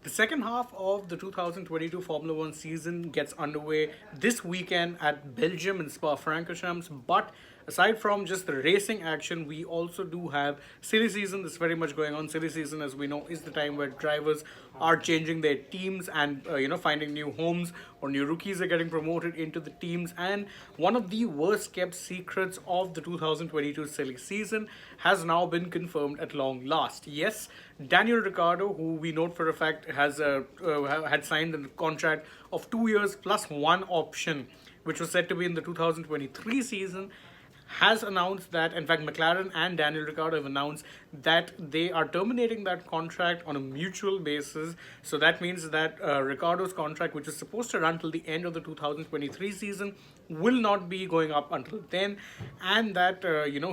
The second half of the 2022 Formula One season gets underway this weekend at Belgium in Spa-Francorchamps. But aside from just the racing action, we also do have silly season that's very much going on. Silly season, as we know, is the time where drivers are changing their teams and finding new homes, or new rookies are getting promoted into the teams. And one of the worst kept secrets of the 2022 silly season has now been confirmed at long last. Yes, Daniel Ricciardo, who we note for a fact had signed a contract of 2 years plus one option, which was said to be in the 2023 season, has announced that, in fact, McLaren and Daniel Ricciardo have announced that they are terminating that contract on a mutual basis. So that means that Ricciardo's contract, which is supposed to run till the end of the 2023 season, will not be going up until then, and that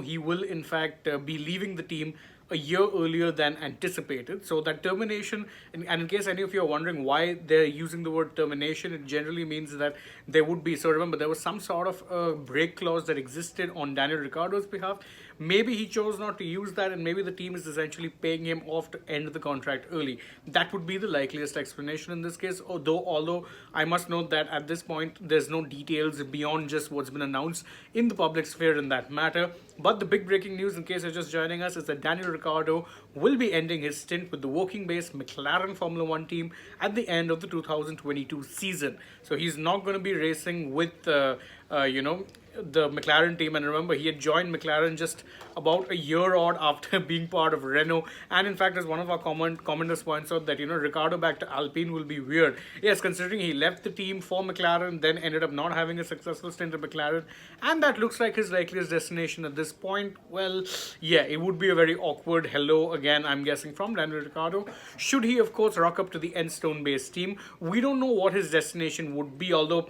he will in fact be leaving the team a year earlier than anticipated. So that termination, and in case any of you are wondering why they're using the word termination, it generally means that there would be, so remember, there was some sort of break clause that existed on Daniel Ricciardo's behalf. Maybe he chose not to use that, and maybe the team is essentially paying him off to end the contract early. That would be the likeliest explanation in this case, although I must note that at this point there's no details beyond just what's been announced in the public sphere in that matter. But the big breaking news, in case you're just joining us, is that Daniel Ricciardo will be ending his stint with the working-based McLaren Formula One team at the end of the 2022 season. So he's not going to be racing with the McLaren team. And remember, he had joined McLaren just about a year odd after being part of Renault. And in fact, as one of our commenters points out, that Ricciardo back to Alpine will be weird. Yes, considering he left the team for McLaren, then ended up not having a successful stint at McLaren, and that looks like his likeliest destination at this point. Well, yeah, it would be a very awkward hello again, I'm guessing, from Daniel Ricciardo. Should he, of course, rock up to the Enstone-based team? We don't know what his destination would be, although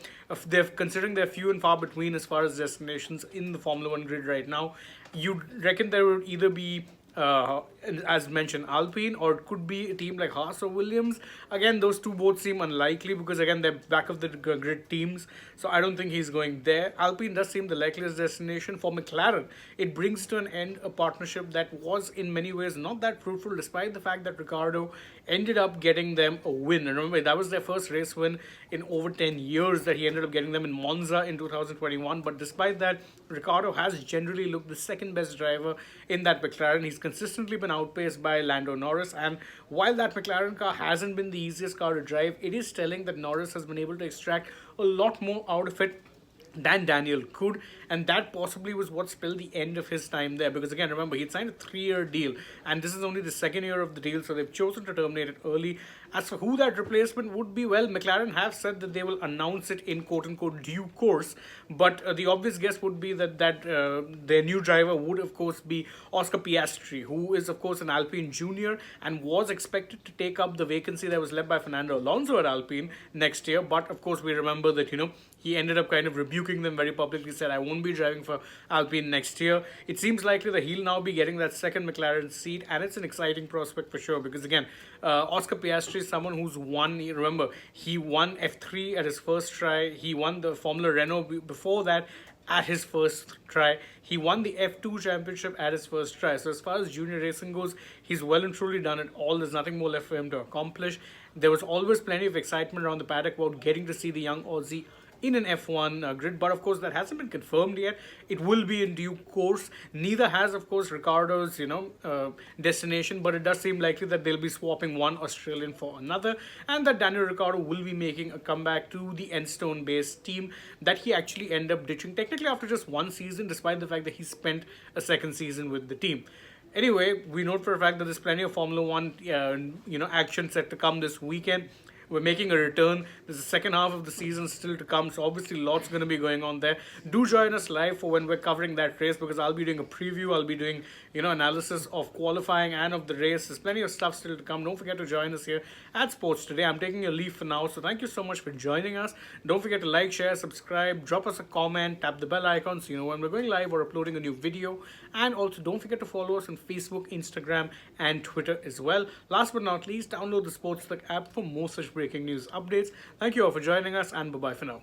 considering they're few and far between as far as destinations in the Formula One grid right now, you'd reckon there would either be as mentioned, Alpine, or it could be a team like Haas or Williams. Again, those two both seem unlikely because, again, they're back of the grid teams. So I don't think he's going there. Alpine does seem the likeliest destination. For McLaren, it brings to an end a partnership that was in many ways not that fruitful, despite the fact that Ricciardo ended up getting them a win. And remember, that was their first race win in over 10 years that he ended up getting them in Monza in 2021. But despite that, Ricciardo has generally looked the second best driver in that McLaren. He's consistently been outpaced by Lando Norris, and while that McLaren car hasn't been the easiest car to drive, it is telling that Norris has been able to extract a lot more out of it than Daniel could, and that possibly was what spelled the end of his time there, because again, remember, he'd signed a 3-year deal, and this is only the second year of the deal, so they've chosen to terminate it early. As for who that replacement would be, well, McLaren have said that they will announce it in quote-unquote due course, but the obvious guess would be that their new driver would, of course, be Oscar Piastri, who is, of course, an Alpine junior and was expected to take up the vacancy that was left by Fernando Alonso at Alpine next year, but of course we remember that, he ended up kind of rebuking them very publicly, said, I won't be driving for Alpine next year. It seems likely that he'll now be getting that second McLaren seat, and it's an exciting prospect for sure, because again, Oscar Piastri is someone who's won, remember, he won F3 at his first try, he won the Formula Renault before that at his first try, he won the F2 championship at his first try. So as far as junior racing goes, he's well and truly done it all. There's nothing more left for him to accomplish. There was always plenty of excitement around the paddock about getting to see the young Aussie in an F1 grid, but of course that hasn't been confirmed yet. It will be in due course. Neither has, of course, Ricciardo's destination, but it does seem likely that they'll be swapping one Australian for another, and that Daniel Ricciardo will be making a comeback to the Enstone based team that he actually ended up ditching technically after just one season, despite the fact that he spent a second season with the team. Anyway, we note for a fact that there's plenty of Formula One action set to come this weekend. We're making a return. There's the second half of the season still to come, so obviously lots going to be going on there. Do join us live for when we're covering that race, because I'll be doing a preview. I'll be doing, analysis of qualifying and of the race. There's plenty of stuff still to come. Don't forget to join us here at Sports Today. I'm taking a leave for now, so thank you so much for joining us. Don't forget to like, share, subscribe, drop us a comment, tap the bell icon so you know when we're going live or uploading a new video. And also don't forget to follow us on Facebook, Instagram, and Twitter as well. Last but not least, download the SportsTech app for more such breaking news updates. Thank you all for joining us, and bye-bye for now.